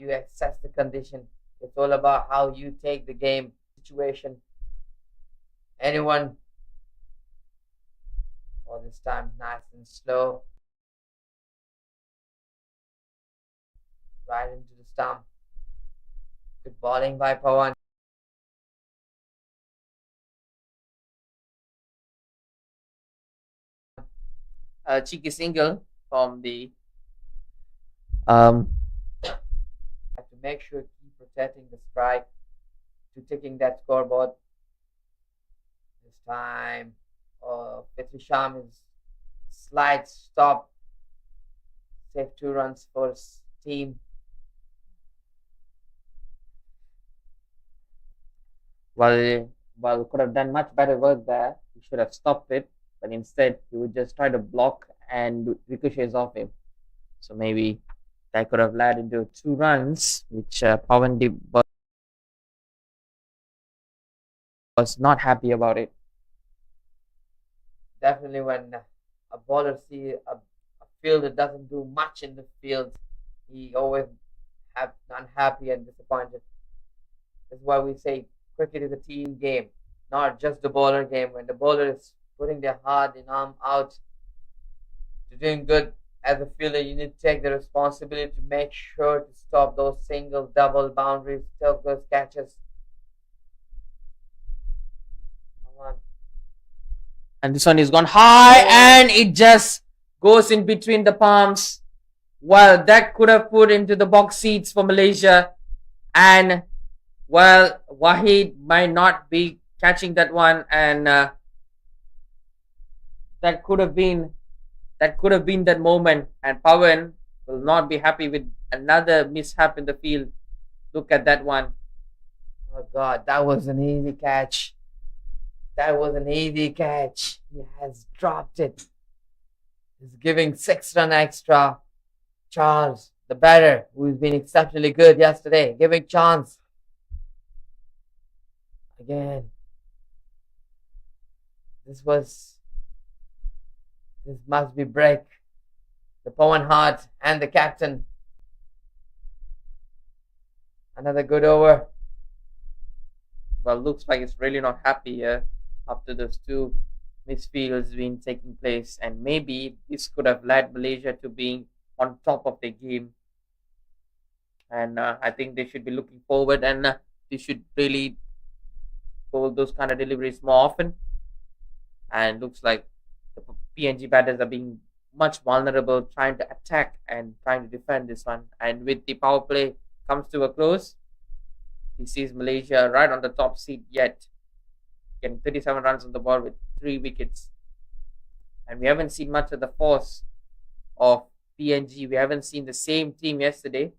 you assess the condition. It's all about how you take the game situation. Anyone, all this time, nice and slow, right into the stump. Good bowling by Pawan. A cheeky single from the have to make sure to keep protecting the strike to ticking that scoreboard. This time, Fitri Sham is slight stop, save 2 runs for his team. Well, could have done much better work there. He should have stopped it, but instead he would just try to block and ricochets off him. So maybe that could have led into 2 runs, which Pawan was not happy about it. Definitely, when a bowler see a field that doesn't do much in the field, he always have unhappy and disappointed. That's why we say cricket is a team game, not just the bowler game. When the bowler is putting their heart and arm out to doing good as a fielder, you need to take the responsibility to make sure to stop those single, double boundaries, those catches. Come on. And this one is gone high, and it just goes in between the palms. Well, that could have put into the box seats for Malaysia. And well, Wahid might not be catching that one, and that could have been that moment. And Pawan will not be happy with another mishap in the field. Look at that one. Oh God, that was an easy catch. That was an easy catch. He has dropped it. He's giving 6 run extra. Charles, the batter, who's been exceptionally good yesterday, giving chance. Again. This must be break. The Pawan Hart and the captain. Another good over. Well, looks like it's really not happy here after those 2 misfields been taking place, and maybe this could have led Malaysia to being on top of the game. And I think they should be looking forward, and they should really bowl those kind of deliveries more often. And looks like the PNG batters are being much vulnerable, trying to attack and trying to defend this one. And with the power play comes to a close, he sees Malaysia right on the top seat yet, getting 37 runs on the board with 3 wickets. And we haven't seen much of the force of PNG. We haven't seen the same team yesterday,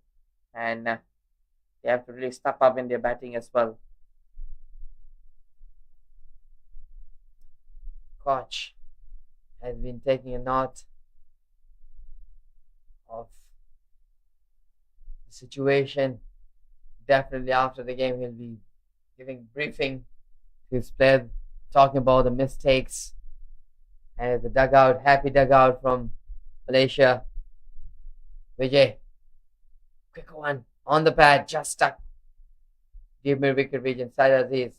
and they have to really step up in their batting as well. Koch has been taking a note of the situation. Definitely after the game, he'll be giving briefing to his players, talking about the mistakes. And the dugout, happy dugout from Malaysia. Vijay, quick one on the pad, just stuck. Deep mid wicket region, Side Aziz.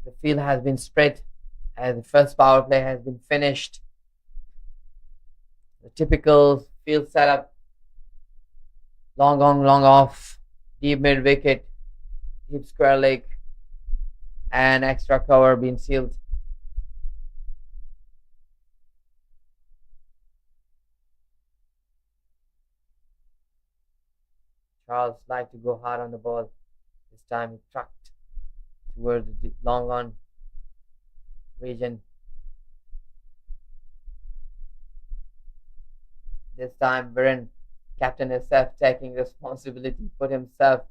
The field has been spread as the first power play has been finished. The typical field setup: long on, long off, deep mid wicket, deep square leg, and extra cover being sealed. Charles liked to go hard on the ball. This time he trucked towards the long on region. This time Viren, captain himself, taking responsibility, put himself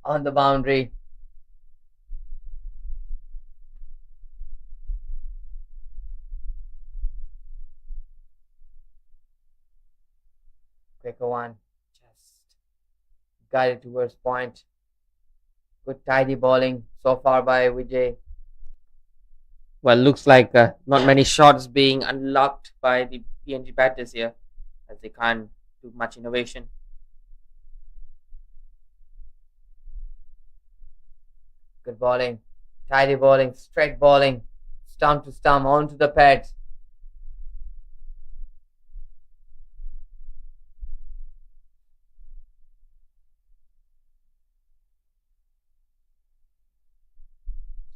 on the boundary. Quicker one, just guided towards point. Good tidy bowling so far by Vijay. Well, looks like not many shots being unlocked by the PNG batters here, as they can't do much innovation. Good bowling, tidy bowling, straight bowling, stump to stump, onto the pads.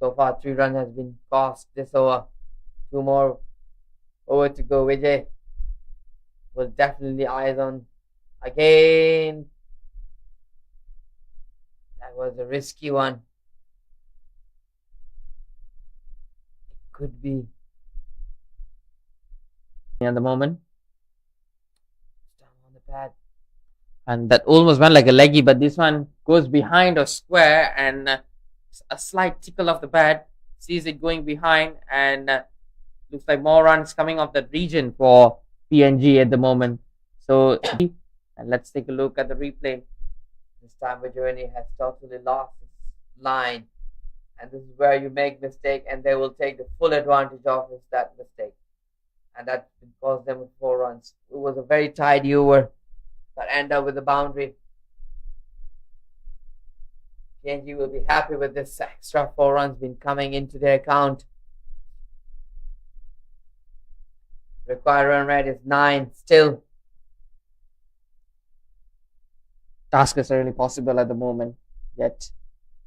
So far, 3 runs has been cost this over. 2 more over to go. Vijay will definitely eyes on again. That was a risky one. It could be at the moment. Stump on the pad. And that almost went like a leggy, but this one goes behind or square, and a slight tickle of the bat sees it going behind, and looks like more runs coming off that region for PNG at the moment. So, and let's take a look at the replay. This time Vijayani has totally lost his line, and this is where you make mistake, and they will take the full advantage of that mistake, and that cost them 4 runs. It was a very tidy over that end up with the boundary. PNG will be happy with this extra 4 runs been coming into their account. Required run rate is 9 still. Task is really possible at the moment yet,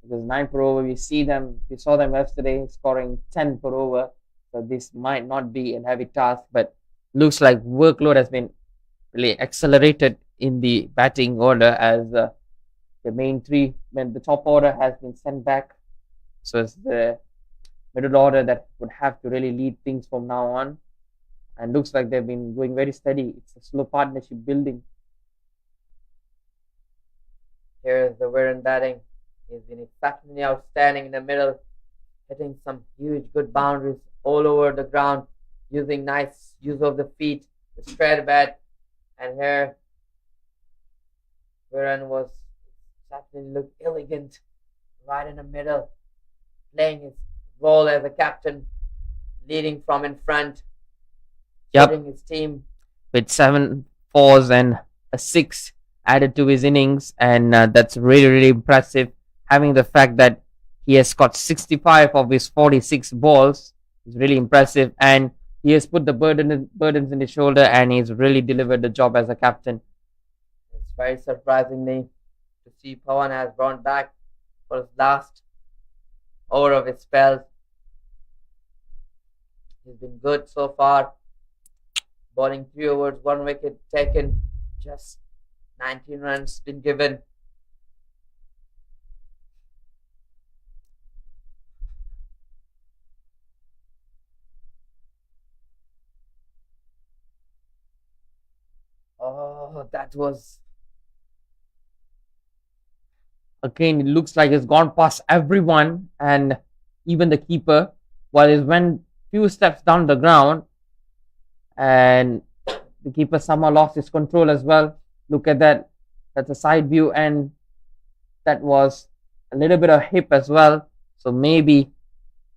because 9 per over, we saw them yesterday scoring 10 per over, so this might not be a heavy task, but looks like workload has been really accelerated in the batting order, as the main three, when the top order has been sent back, so it's the middle order that would have to really lead things from now on, and looks like they've been going very steady. It's a slow partnership building. Here's the Viren batting. He's been exceptionally outstanding in the middle, hitting some huge good boundaries all over the ground, using nice use of the feet, the straight bat, and here Viren was exceptionally looked elegant right in the middle, playing his role as a captain, leading from in front, leading his team with 7 fours and a 6 added to his innings, and that's really impressive, having the fact that he has got 65 of his 46 balls is really impressive, and he has put the burdens in his shoulder, and he's really delivered the job as a captain. It's very surprisingly to see Pawan has gone back for his last over of his spell. He's been good so far, bowling 3 overs, 1 wicket taken, just 19 runs been given. Oh, that was again, it looks like it's gone past everyone and even the keeper, while it went few steps down the ground, and the keeper somehow lost his control as well. Look at that. That's a side view, and that was a little bit of hip as well. So maybe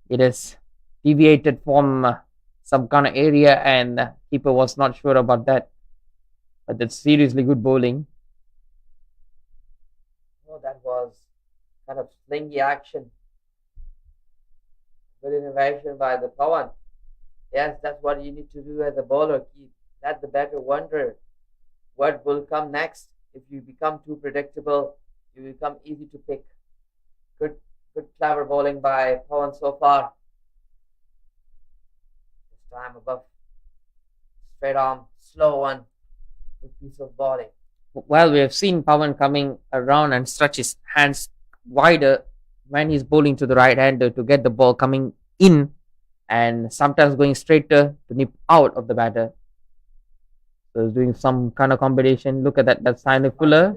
it is deviated from some kind of area, and the keeper was not sure about that. But that's seriously good bowling. Oh, that was kind of slingy action. Good innovation by the Pawan. Yes, that's what you need to do as a bowler. Let the batter wonder what will come next. If you become too predictable, you become easy to pick. Good, clever bowling by Pawan so far. This time above, straight arm, slow one, good piece of bowling. Well, we have seen Pawan coming around and stretch his hands wider when he's bowling to the right-hander to get the ball coming in, and sometimes going straighter to nip out of the batter. So he's doing some kind of combination. Look at that. That's Simon Fuller.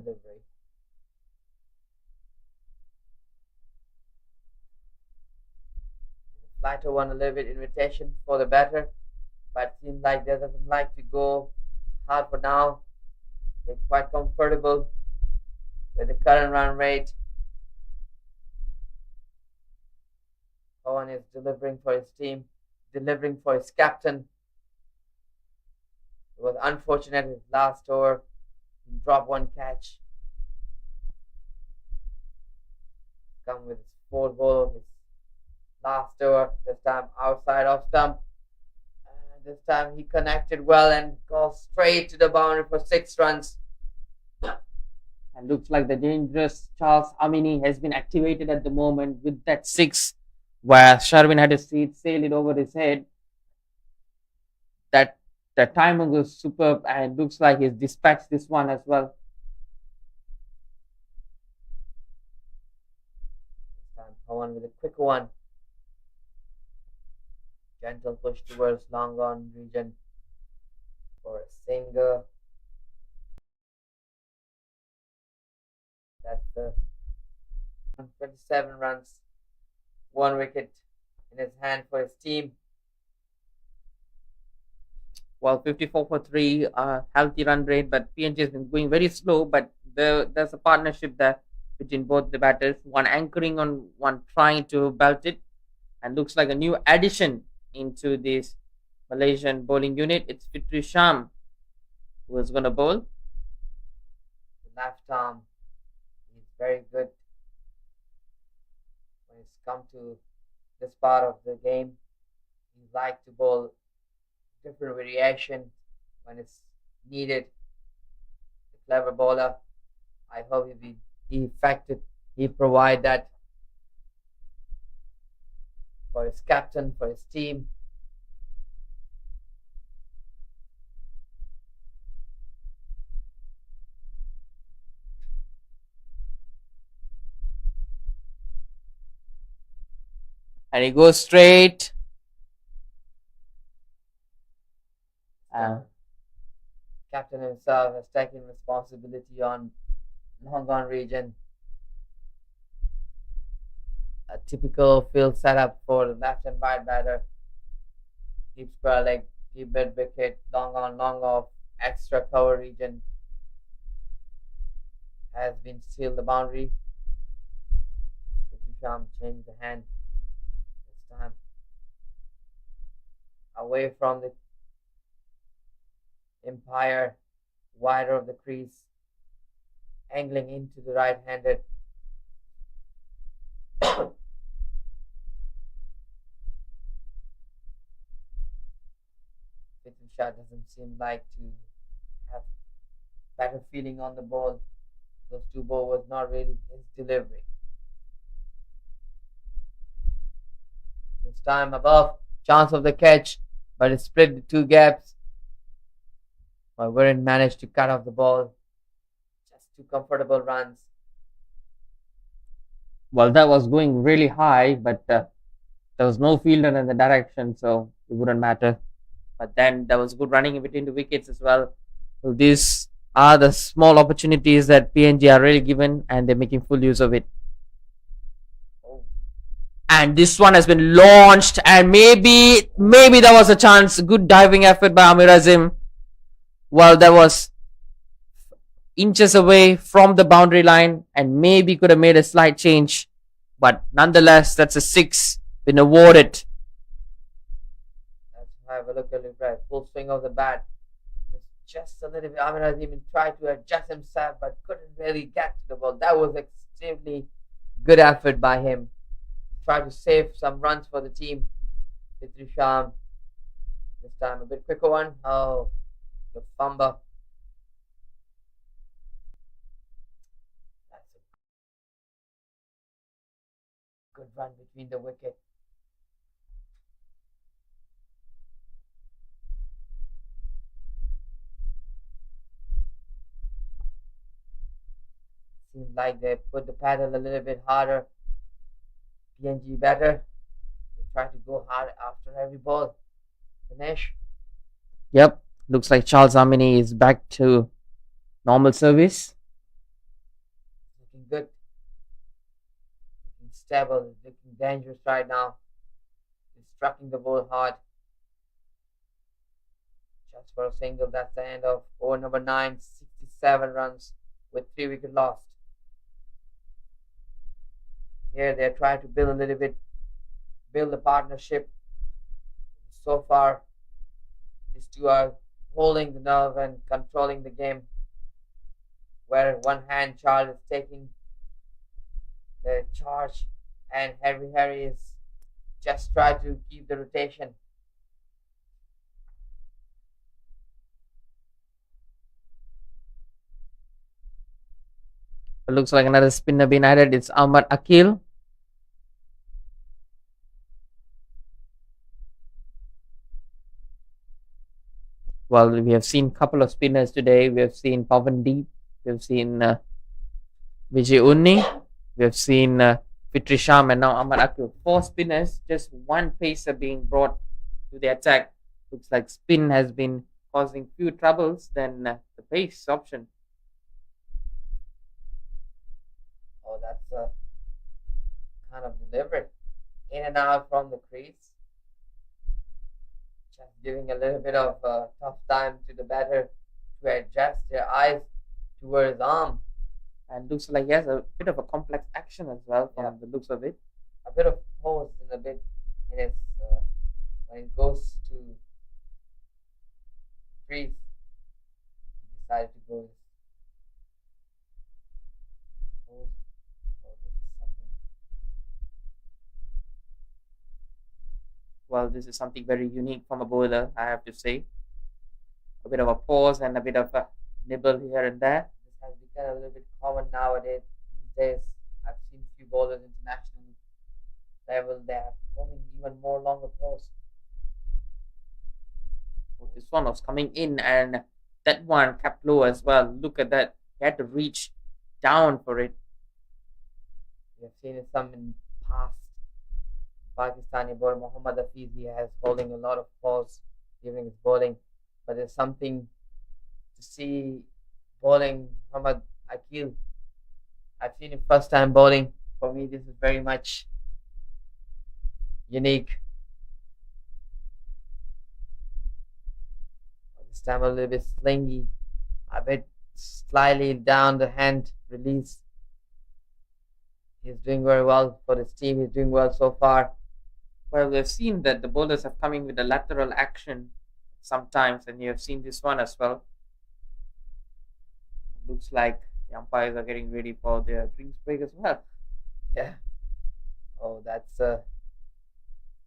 Flighter one, a little bit invitation for the batter, but seems like they doesn't like to go hard for now. They're quite comfortable with the current run rate. Pawan is delivering for his team. delivering for his captain. It was unfortunate his last over. He dropped one catch. Come with his fourth ball, his last over, this time outside of stump. And this time he connected well and goes straight to the boundary for 6 runs. And looks like the dangerous Charles Amini has been activated at the moment with that 6, where Sherwin had a seat, sail it over his head. That the timing was superb, and it looks like he's dispatched this one as well. This time Pawan with a quick one. Gentle push towards long on region for a single. That's the 27 runs, 1 wicket in his hand for his team. Well, 54 for 3, healthy run rate, but PNG has been going very slow. But there's a partnership there between both the batters, one anchoring on one trying to belt it, and looks like a new addition into this Malaysian bowling unit. It's Fitri Sham who is going to bowl. The left arm, he's very good when it's come to this part of the game. He likes to bowl different variation when it's needed. The clever bowler. I hope he'll be effective. He'll provide that for his captain, for his team. And he goes straight. Captain himself has taken responsibility on long on region. A typical field setup for the left and right batter. Deep square leg, deep mid wicket, long on, long off, extra cover region. Has been sealed the boundary. Sham changed the hand this time. Away from the umpire, wider of the crease, angling into the right-handed. Shah doesn't seem like to have better feeling on the ball. Those two ball was not really his delivery. This time above, chance of the catch, but it split the two gaps. But Warren managed to cut off the ball. Just 2 comfortable runs. Well, that was going really high, but there was no fielder in the direction, so it wouldn't matter. But then there was good running in between the wickets as well. So these are the small opportunities that PNG are really given, and they're making full use of it. And this one has been launched, and maybe there was a chance. Good diving effort by Amir Azim. Well, that was inches away from the boundary line, and maybe could have made a slight change. But nonetheless, that's a 6 been awarded. Let's have a look at it, right? Full swing of the bat. It's just a little bit. Amir Azim even tried to adjust himself, but couldn't really get to the ball. That was extremely good effort by him. Try to save some runs for the team. Fitri Sham. This time a bit quicker one. Oh, the fumble. That's a good run between the wicket. Seems like they put the paddle a little bit harder. PNG better. They try to go hard after every ball. Finish. Yep. Looks like Charles Amini is back to normal service. Looking good. Looking stable. Looking dangerous right now. He's striking the ball hard. Just for a single. That's the end of over number 9. 67 runs with 3 wicket lost. Here they're trying to build a little bit, build a partnership. so far. These two are holding the nerve and controlling the game. Where one hand Charles is taking the charge and Harry is just try to keep the rotation. It looks like another spinner being added. It's Ahmad Akil. Well, we have seen a couple of spinners today. We have seen Pavandeep. We have seen Vijay Unni. We have seen Fitri Sham and now Ahmad Akil. 4 spinners, just one pacer being brought to the attack. Looks like spin has been causing few troubles than the pace option. Oh, that's kind of deliberate. In and out from the crease. Just giving a little bit of tough time to the batter to adjust their eyes towards arm. And looks like he has a bit of a complex action as well from the looks of it. A bit of pose in a bit in its when it goes to crease. He decided to go pose. Oh, this is something. Well, this is something very unique from a bowler, I have to say. A bit of a pause and a bit of a nibble here and there. This has become a little bit common nowadays. These days, I've seen few bowlers international level. They are holding even more longer pause. Oh, this one was coming in, and that one kept low as well. Look at that. He had to reach down for it. We have seen it some in past. Pakistani bowler Muhammad Hafiz, he has holding a lot of pause during his bowling, but there's something to see bowling Muhammad Akil. I've seen him first time bowling. For me, this is very much unique. This time a little bit slingy, a bit slightly down the hand release. He's doing very well for this team. He's doing well so far. Well, we've seen that the bowlers have come in with a lateral action sometimes, and you have seen this one as well. Looks like the umpires are getting ready for their drinks break as well. Yeah. Oh, that's a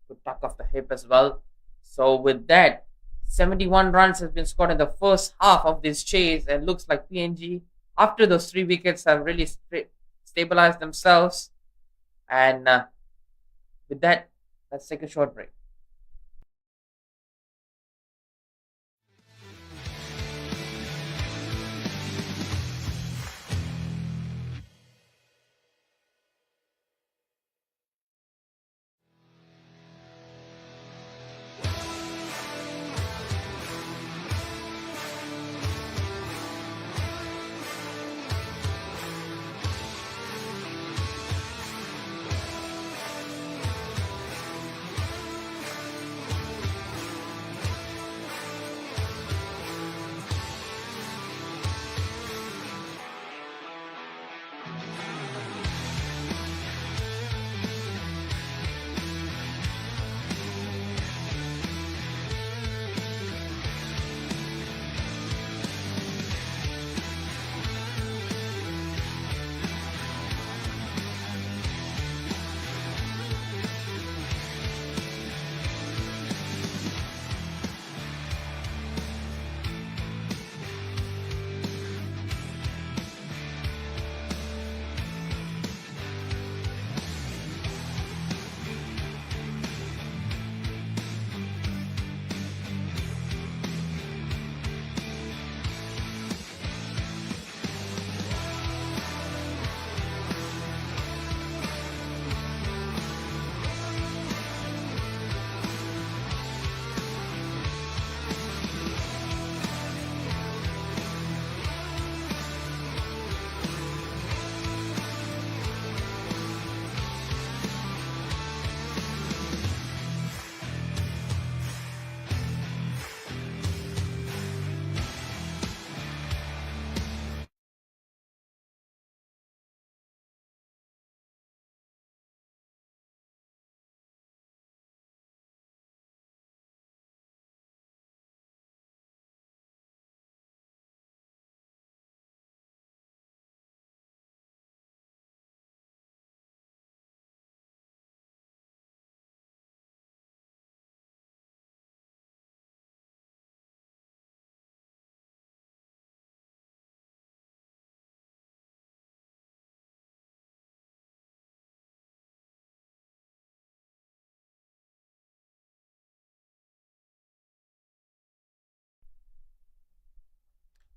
good tuck of the hip as well. So with that, 71 runs has been scored in the first half of this chase, and looks like PNG, after those 3 wickets, have really stabilized themselves. And with that, let's take a short break.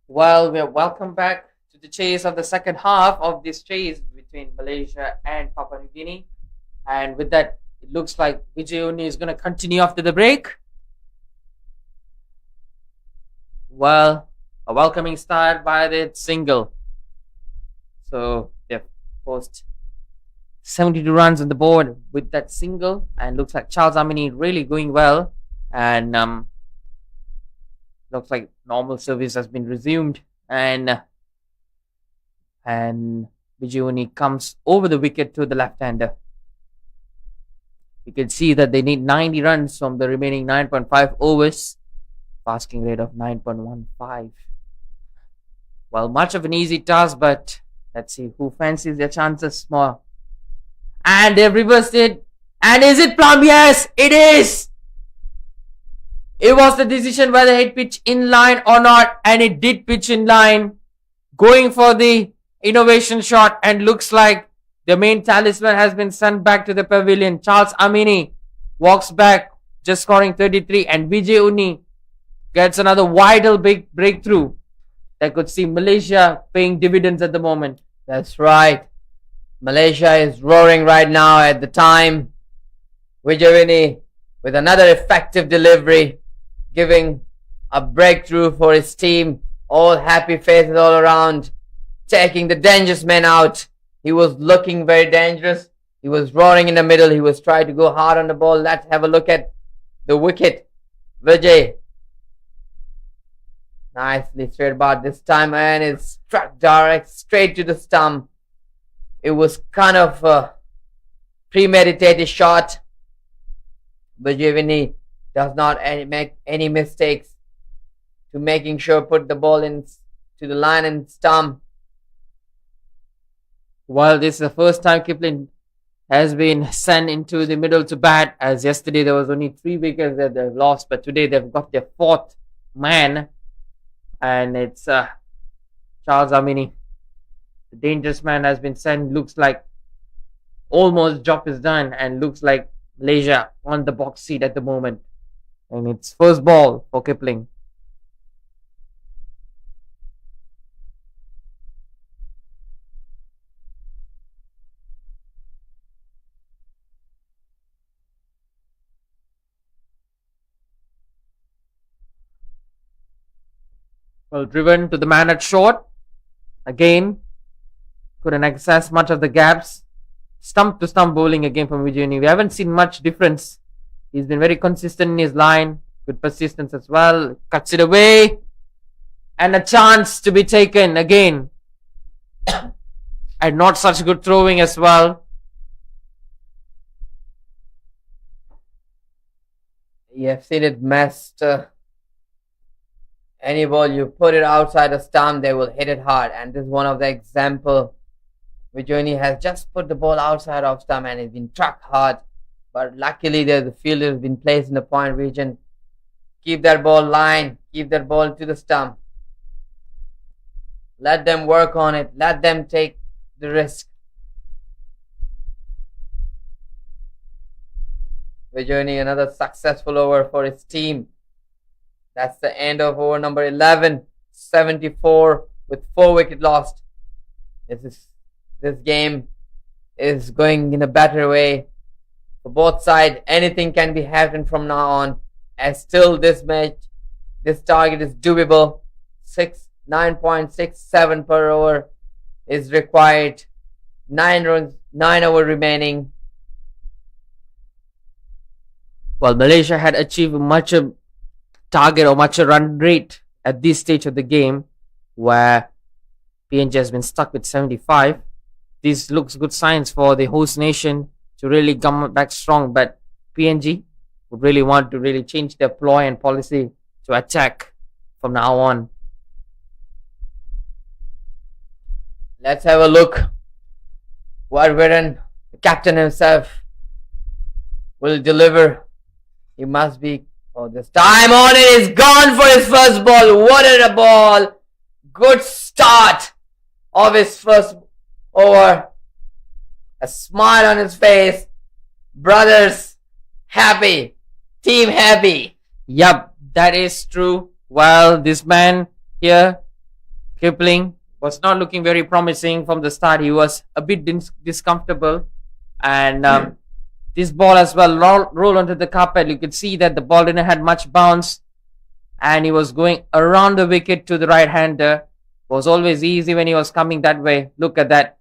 Well, we're welcome back to the chase of the second half of this chase between Malaysia and Papua New Guinea. And with that, it looks like Vijay is going to continue after the break. Well, a welcoming start by the single. So they've post 72 runs on the board with that single, and looks like Charles Amini really going well. And looks like normal service has been resumed, and Vijayuni comes over the wicket to the left-hander. You can see that they need 90 runs from the remaining 9.5 overs, asking rate of 9.15. Well, much of an easy task, but let's see who fancies their chances more. And they've reversed it. And is it plumb? Yes, it is. It was the decision whether it pitch in line or not, and it did pitch in line, going for the innovation shot, and looks like the main talisman has been sent back to the pavilion. Charles Amini walks back, just scoring 33, and Vijay Uni gets another vital big breakthrough that could see Malaysia paying dividends at the moment. That's right. Malaysia is roaring right now at the time. Vijay with another effective delivery, giving a breakthrough for his team. All happy faces all around, taking the dangerous man out. He was looking very dangerous. He was roaring in the middle. He was trying to go hard on the ball. Let's have a look at the wicket. Vijay, nicely straight about this time, and it struck direct straight to the stump. It was kind of a premeditated shot. Vijay does not make any mistakes to making sure put the ball in to the line and stump. Well, this is the first time Kipling has been sent into the middle to bat, as yesterday there was only 3 wickets that they've lost, but today they've got their 4th man, and it's Charles Amini. The dangerous man has been sent. Looks like almost job is done, and looks like Malaysia on the box seat at the moment. And it's first ball for Kipling. Well, driven to the man at short. Again, couldn't access much of the gaps. Stump to stump bowling again from Vijay. We haven't seen much difference. He's been very consistent in his line. Good persistence as well. Cuts it away. And a chance to be taken again. And not such good throwing as well. You have seen it messed. Any ball you put it outside the stump, they will hit it hard. And this is one of the example. Vijay has just put the ball outside of stump and it's been struck hard. But luckily the fielder has been placed in the point region. Keep that ball line. Keep that ball to the stump. Let them work on it. Let them take the risk. Vijay, another successful over for his team. That's the end of over number 11. 74 with 4 wickets lost. This game is going in a better way for both sides. Anything can be happened from now on. As still this match, this target is doable. 9.67 per over is required. 9 runs, 9 over remaining. Well, Malaysia had achieved much a target or much a run rate at this stage of the game, where PNG has been stuck with 75. This looks good signs for the host nation to really come back strong, but PNG would really want to really change their ploy and policy to attack from now on. Let's have a look what Viren, the captain himself, will deliver. He must be. Oh, this time on it is gone for his first ball. What a ball! Good start of his first over. A smile on his face. Brothers happy. Team happy. Yup, that is true. Well, this man here Kipling was not looking very promising from the start. He was a bit discomfortable, and this ball as well roll onto the carpet. You could see that the ball didn't have much bounce, and he was going around the wicket to the right hander. Was always easy when he was coming that way. Look at that.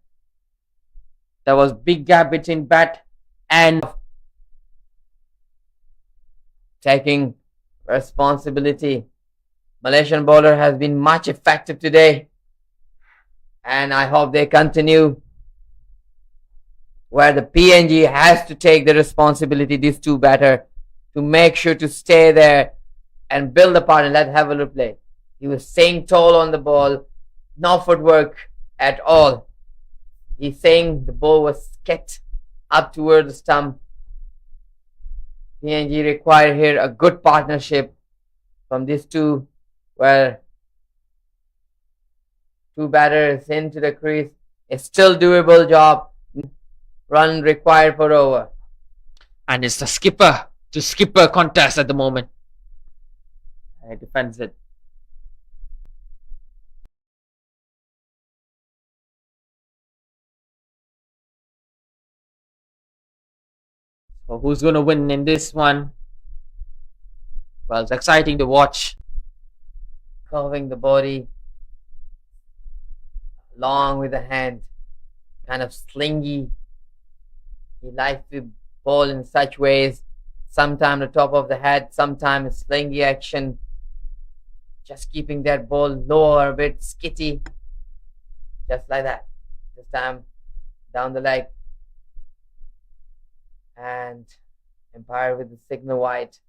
There was big gap between bat and taking responsibility. Malaysian bowler has been much effective today, and I hope they continue, where the PNG has to take the responsibility, these two batter, to make sure to stay there and build apart. And let's have a look play. He was staying tall on the ball, no footwork at all. He's saying the ball was kicked up towards the stump. PNG require here a good partnership from these two, where two batters into the crease. It's still doable job. Run required per over. And it's the skipper to skipper contest at the moment. And he defends it. So who's going to win in this one? Well, it's exciting to watch. Curving the body along with the hand, kind of slingy. He likes to bowl in such ways, sometimes the top of the head, sometimes slingy action, just keeping that ball lower, a bit skitty, just like that. This time down the leg, and umpire with the signal white.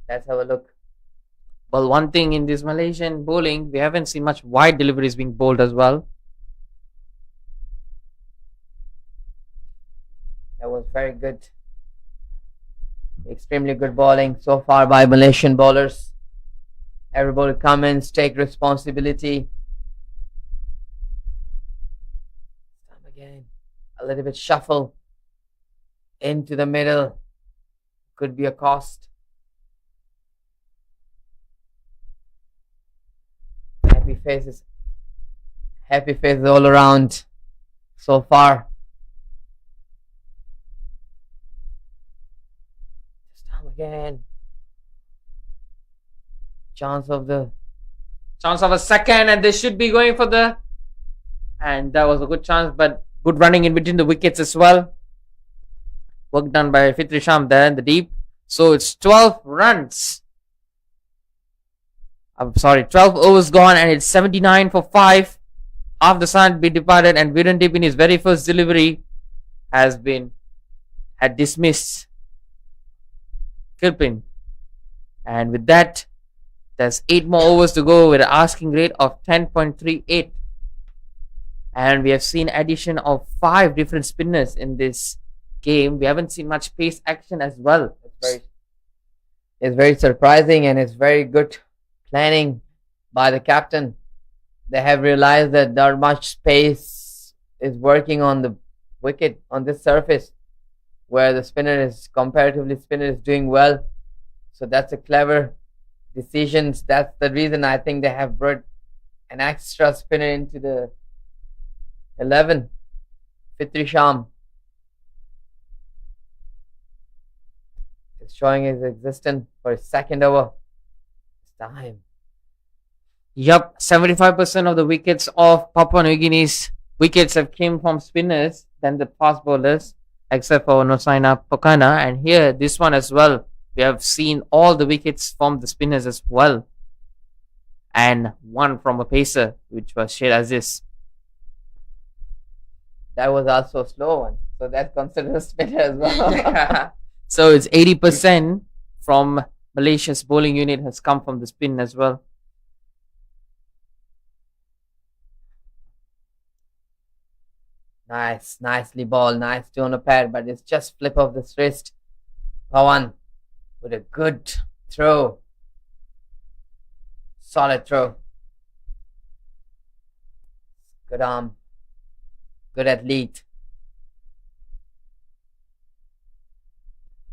Let's have a look. Well, one thing in this Malaysian bowling, we haven't seen much wide deliveries being bowled as well. That was very good. Extremely good bowling so far by Malaysian bowlers. Everybody come in, take responsibility. Again, a little bit shuffle into the middle. Could be a cost. Happy faces all around so far. This time again, chance of a second, and they should be going for the, and that was a good chance, but good running in between the wickets as well. Work done by Fitri Sham there in the deep. So it's 12 runs. 12 overs gone, and it's 79 for 5. Half the sun be departed, and Virendip in his very first delivery had dismissed Kilpin. And with that, there's 8 more overs to go with an asking rate of 10.38. And we have seen addition of 5 different spinners in this game. We haven't seen much pace action as well. It's very surprising, and it's very good planning by the captain. They have realized that not much space is working on the wicket on this surface, where the comparatively spinner is doing well. So that's a clever decision. That's the reason I think they have brought an extra spinner into the 11. Fitri Sham is showing his existence for his second over. Time. Yup, 75% of the wickets of Papua New Guinea's wickets have came from spinners than the fast bowlers, except for Nosaina Pokana. And here, this one as well, we have seen all the wickets from the spinners as well, and one from a pacer, which was Sher Aziz. That was also a slow one, so that's considered a spinner as well. So it's 80% from Malaysia's bowling unit has come from the spin as well. Nicely ball, nice to on a pad, but it's just flip of the wrist. Pawan with a good throw. Solid throw. Good arm. Good athlete.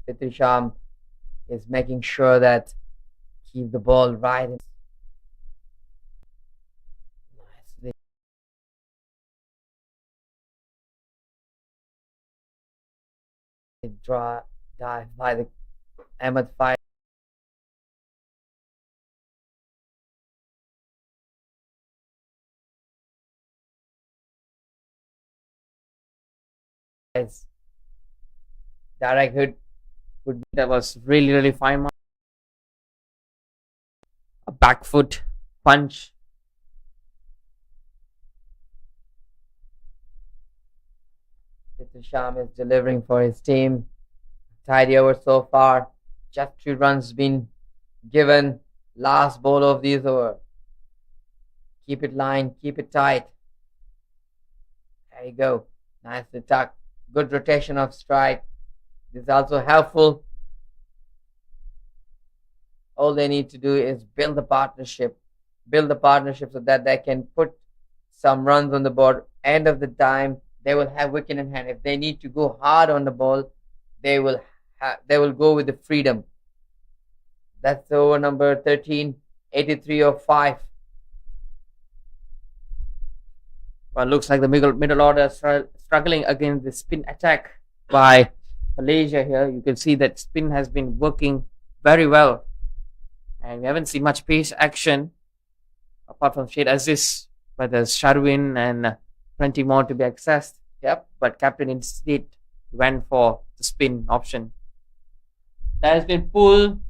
Fitri Sham is making sure that keep the ball right. dive by the Ahmed Faiz. Direct hit would be That was really fine. A back foot punch. Sham is delivering for his team. Tidy over so far. Just 2 runs been given. Last ball of these over. Keep it line, keep it tight. There you go. Nicely tucked. Good rotation of strike. This is also helpful. All they need to do is build the partnership. Build the partnership so that they can put some runs on the board. End of the time, they will have wicket in hand. If they need to go hard on the ball, they will go with the freedom. That's over number 13, 83 of 5. Well, looks like the middle order struggling against the spin attack by Malaysia here. You can see that spin has been working very well. And we haven't seen much pace action apart from shade assist, but there's Sharwin and plenty more to be accessed. Yep, but captain instead went for the spin option. That has been pulled.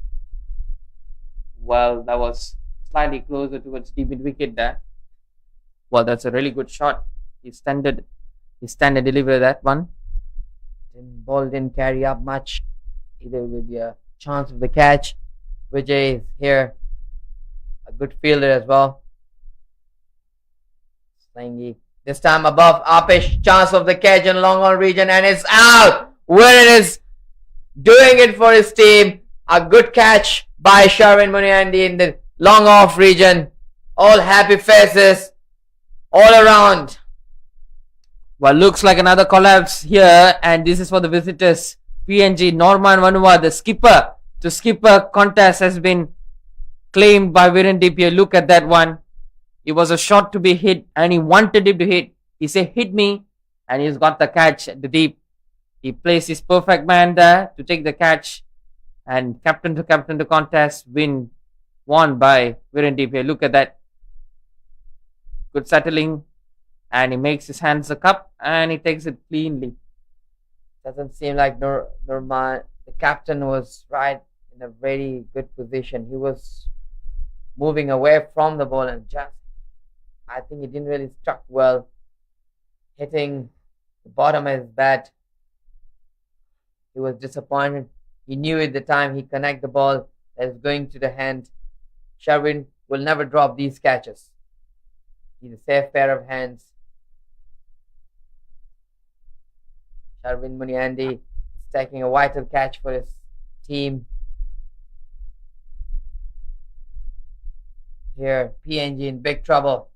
Well, that was slightly closer towards the mid wicket there. Well, that's a really good shot. He standard deliver that one. Ball didn't carry up much. Either will be a chance of the catch. Vijay is here. A good fielder as well. Slangy. This time above Apish. Chance of the catch in long on region and it's out. Wherein is doing it for his team. A good catch by Sharwin Muniandi in the long off region. All happy faces all around. Well, looks like another collapse here, and this is for the visitors. PNG Norman Vanua, the skipper to skipper contest has been claimed by Viren Dipier. Look at that one. It was a shot to be hit, and he wanted it to hit. He said, "Hit me," and he's got the catch at the deep. He placed his perfect man there to take the catch, and captain to contest won by Viren Dipier. Look at that. Good settling, and he makes his hands a cup and he takes it cleanly. Doesn't seem like Norman, the captain, was right in a very good position. He was moving away from the ball and I think he didn't really struck well, hitting the bottom of his bat. He was disappointed. He knew at the time he connect the ball that is going to the hand. Sharwin will never drop these catches. He's a safe pair of hands. Sharwin Muniandi is taking a vital catch for his team. Here, PNG in big trouble.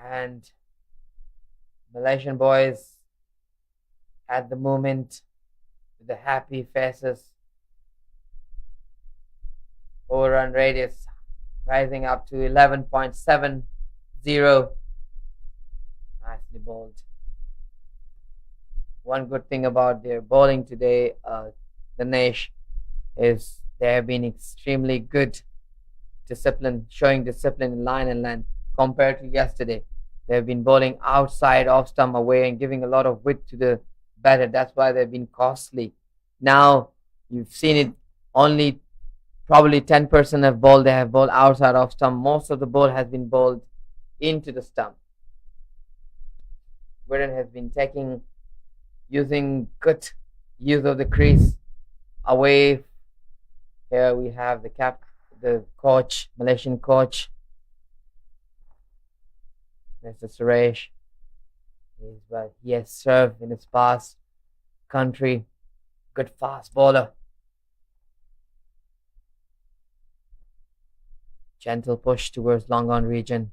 And Malaysian boys at the moment with the happy faces. Overrun rate is rising up to 11.70. Nicely bowled. One good thing about their bowling today, Dinesh, is they have been extremely good showing discipline in line and length compared to yesterday. They have been bowling outside, off stump, away, and giving a lot of width to the batter. That's why they've been costly. Now you've seen it. Only probably 10% of ball they have bowled outside, off stump. Most of the ball has been bowled into the stump. Viren has been using good use of the crease away. Here we have the coach, Malaysian coach, Mr. Suresh. He has served in his past country. Good fast bowler. Gentle push towards long on region.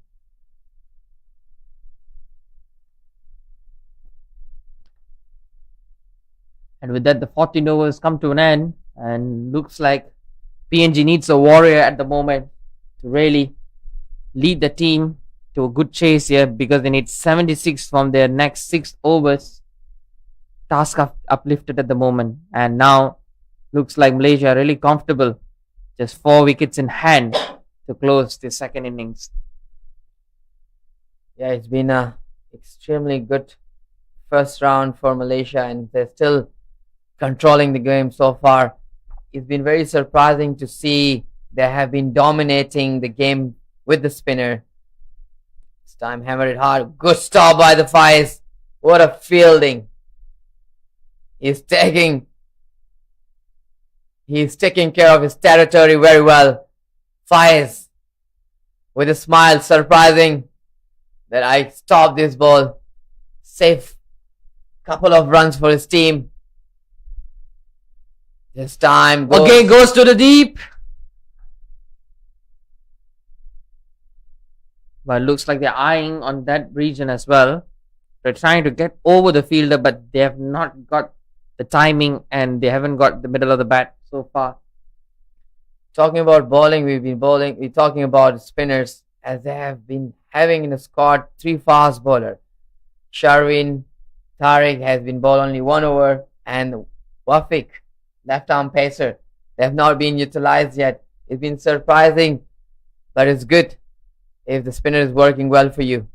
And with that, the 14 overs come to an end, and looks like PNG needs a warrior at the moment to really lead the team to a good chase here, because they need 76 from their next 6 overs task uplifted at the moment. And now looks like Malaysia are really comfortable. Just 4 wickets in hand to close the second innings. Yeah, it's been a extremely good first round for Malaysia, and they're still controlling the game so far. It's been very surprising to see they have been dominating the game with the spinner. This time hammered it hard. Good stop by the Faiz. What a fielding. He's taking care of his territory very well. Faiz with a smile, surprising that I stopped this ball. Safe couple of runs for his team. This time goes to the deep. But looks like they're eyeing on that region as well. They're trying to get over the fielder, but they have not got the timing and they haven't got the middle of the bat so far. Talking about bowling, we're talking about spinners, as they have been having in the squad 3 fast bowlers. Sharwin Tariq has been bowled only 1 over, and Wafiq, left arm pacer, they have not been utilized yet. It's been surprising, but it's good if the spinner is working well for you.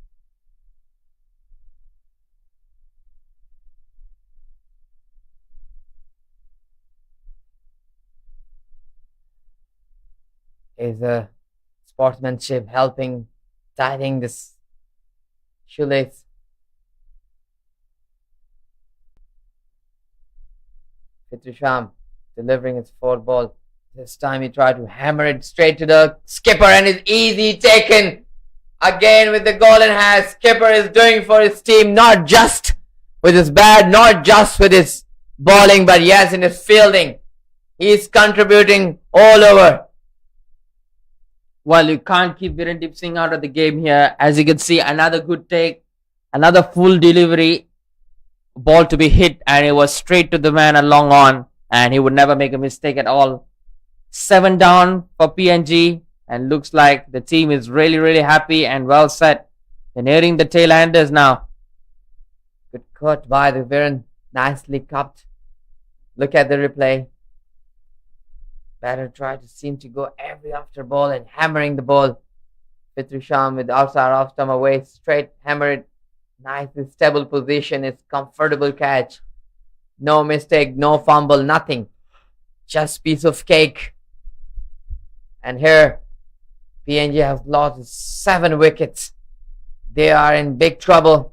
Is a sportsmanship helping tightening this shoelace. Fitrisham delivering his 4th ball. This time he tried to hammer it straight to the skipper, and it's easy taken. Again with the golden hat, skipper is doing for his team, not just with his bat, not just with his bowling, but yes, in his fielding. He's contributing all over. Well, you can't keep Virendeep Singh out of the game here. As you can see, another good take, another full delivery, ball to be hit, and it was straight to the man and long on, and he would never make a mistake at all. 7 down for PNG, and looks like the team is really happy and well set. They're nearing the tail enders now. Good cut by the Viren, nicely cupped. Look at the replay. Batter tried to seem to go every after ball and hammering the ball. Fitrisham with outside off stump away, straight hammer it. Nice stable position. It's comfortable catch. No mistake, no fumble, nothing. Just piece of cake. And here, PNG has lost 7 wickets. They are in big trouble.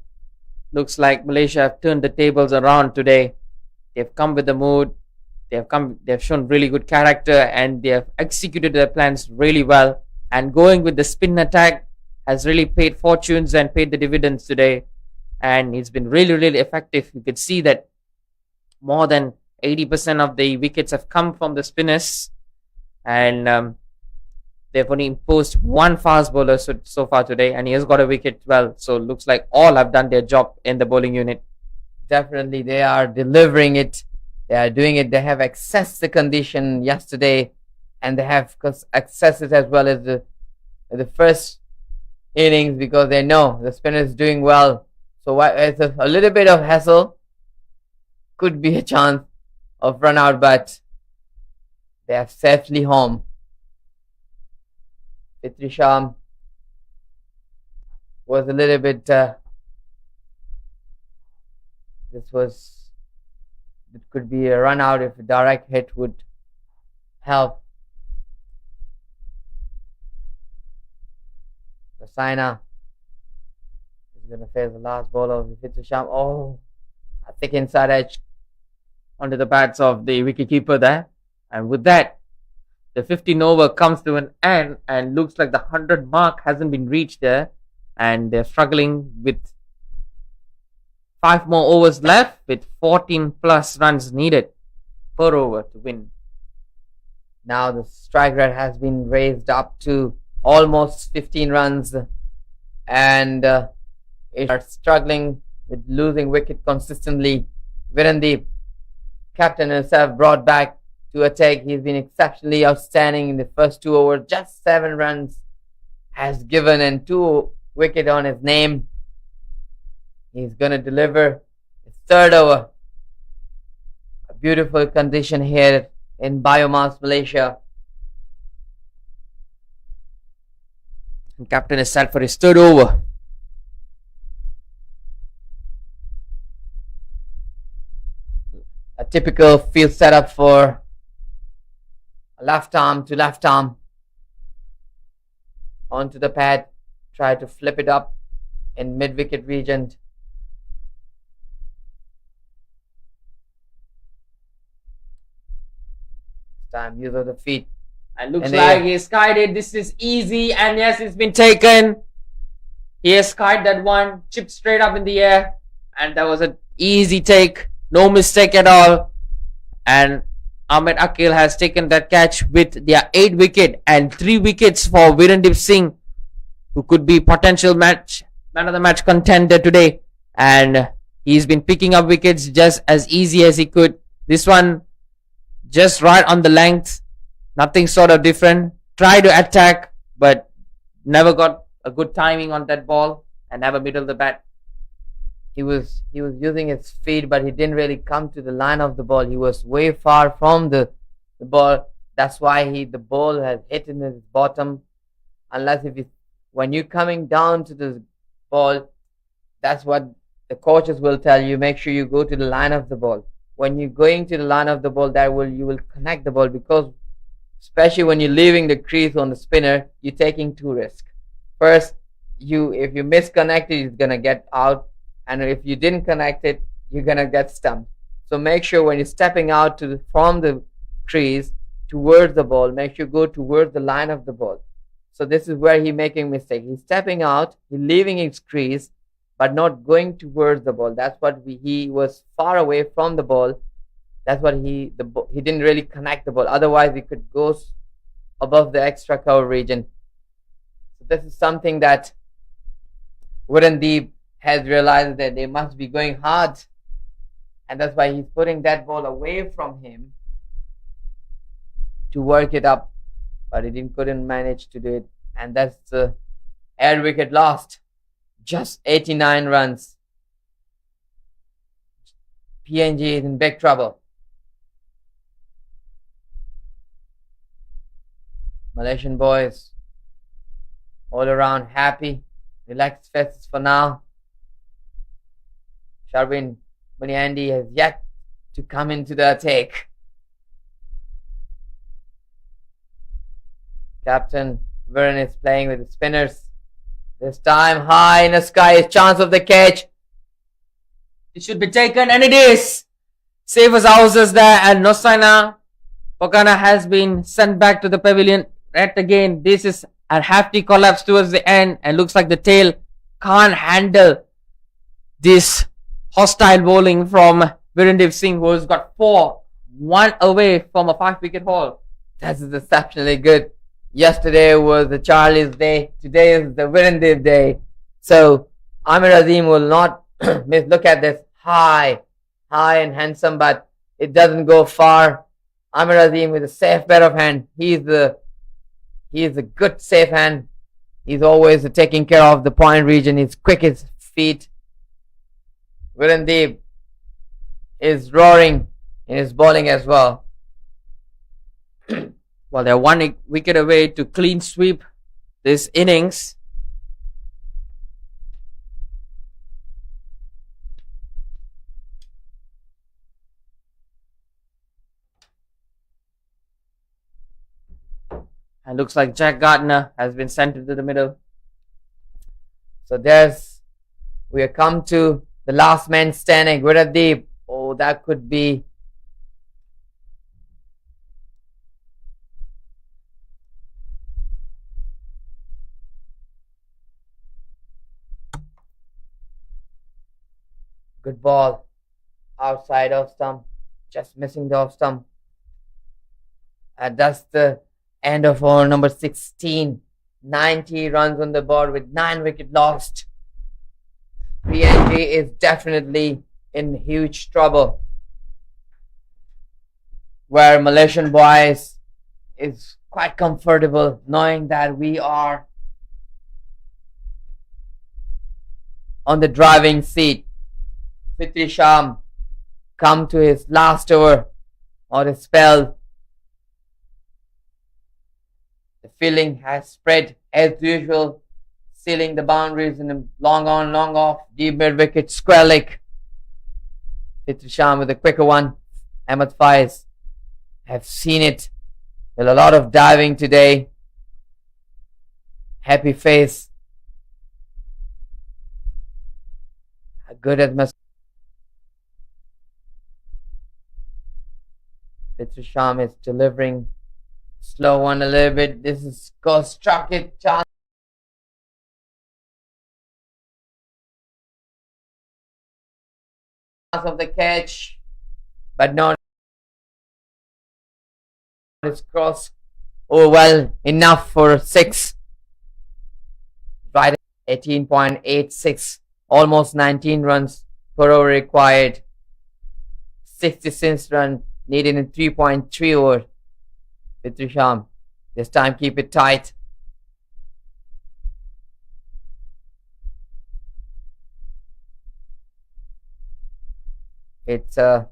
Looks like Malaysia have turned the tables around today. They've come with the mood. They've shown really good character, and they have executed their plans really well. And going with the spin attack has really paid fortunes and paid the dividends today. And it's been really effective. You could see that more than 80% of the wickets have come from the spinners, and they've only imposed 1 fast bowler so far today, and he has got a wicket. Well, so it looks like all have done their job in the bowling unit. Definitely, they are delivering it. They are doing it. They have accessed the condition yesterday, and they have accessed it as well as the first innings, because they know the spinner is doing well. So it's a little bit of hassle. Could be a chance of run out, but they are safely home. Fitrisham was a little bit. It could be a run out if a direct hit would help. Saina is going to face the last ball of Fitrisham. Oh, a thick inside edge onto the bats of the wicketkeeper there. And with that, the 15 over comes to an end, and looks like the 100 mark hasn't been reached there. And they're struggling with 5 more overs left, with 14 plus runs needed per over to win. Now the strike rate has been raised up to almost 15 runs, and it are struggling with losing wicket consistently. Virendeep, captain himself, brought back to attack. He's been exceptionally outstanding in the first 2 overs. Just 7 runs has given and 2 wickets on his name. He's going to deliver his 3rd over. beautiful condition here in Biomass, Malaysia. And captain is set for his third over. A typical field setup for left arm to left arm. Onto the pad, try to flip it up in mid-wicket region. This time use of the feet. And looks like he skied it. This is easy, and yes, it's been taken. He has skied that one, chipped straight up in the air, and that was an easy take. No mistake at all. And Ahmed Akil has taken that catch with their 8 wicket and 3 wickets for Virendip Singh, who could be potential man of the match contender today. And he's been picking up wickets just as easy as he could. This one just right on the length, nothing sort of different. Tried to attack, but never got a good timing on that ball and never middle the bat. He was using his feet, but he didn't really come to the line of the ball. He was way far from the ball. That's why the ball has hit in his bottom. Unless when you're coming down to the ball, that's what the coaches will tell you. Make sure you go to the line of the ball. When you're going to the line of the ball, you will connect the ball, because especially when you're leaving the crease on the spinner, you're taking 2 risks. First, if you misconnect it, it's gonna get out. And if you didn't connect it, you're going to get stumped. So make sure when you're stepping out from the crease towards the ball, make sure you go towards the line of the ball. So this is where he's making a mistake. He's stepping out, he's leaving his crease, but not going towards the ball. That's what he was far away from the ball. That's what he didn't really connect the ball. Otherwise, he could go above the extra cover region. So this is something that Virendip has realized, that they must be going hard, and that's why he's putting that ball away from him to work it up, but he couldn't manage to do it, and that's the air wicket lost. Just 89 runs. PNG is in big trouble. Malaysian boys all around happy, relaxed faces for now. Sharvin Muniandi has yet to come into the attack. Captain Viren is playing with the spinners. This time high in the sky is chance of the catch. It should be taken, and it is. Safe as houses there, and Nosaina Pokana has been sent back to the pavilion. Yet again, this is a hefty collapse towards the end, and looks like the tail can't handle this hostile bowling from Virendip Singh, who has got 4, 1 away from a 5-wicket haul. That is exceptionally good. Yesterday was the Charlie's day. Today is the Virendip day. So Amir Azim will not look at this high and handsome, but it doesn't go far. Amir Azim with a safe pair of hand. He's a good safe hand. He's always taking care of the point region. He's quick as feet. Virendip is roaring in his bowling as well. Well, they're 1 wicket away to clean sweep this innings. And looks like Jack Gardner has been sent into the middle. So we have come to the last man standing. Virendip. Oh, that could be. Good ball. Outside off stump. Just missing the off stump. And that's the end of over number 16. 90 runs on the board with 9 wickets lost. PNG is definitely in huge trouble, where Malaysian boys is quite comfortable knowing that we are on the driving seat. Fitri Sham come to his last over or a spell. The feeling has spread as usual, sealing the boundaries in a long on, long off, deep mid wicket, square leg. Fitrisham with a quicker one. Ahmed Faiz have seen it. With a lot of diving today. Happy face. A good atmosphere. Fitrisham is delivering. Slow one a little bit. This is struck it. Chance of the catch, but not. It's crossed. Oh well, enough for 6. Right, 18.86, almost 19 runs per over required. 66 run needed in 3.3 over. Fitrisham, this time keep it tight. It's a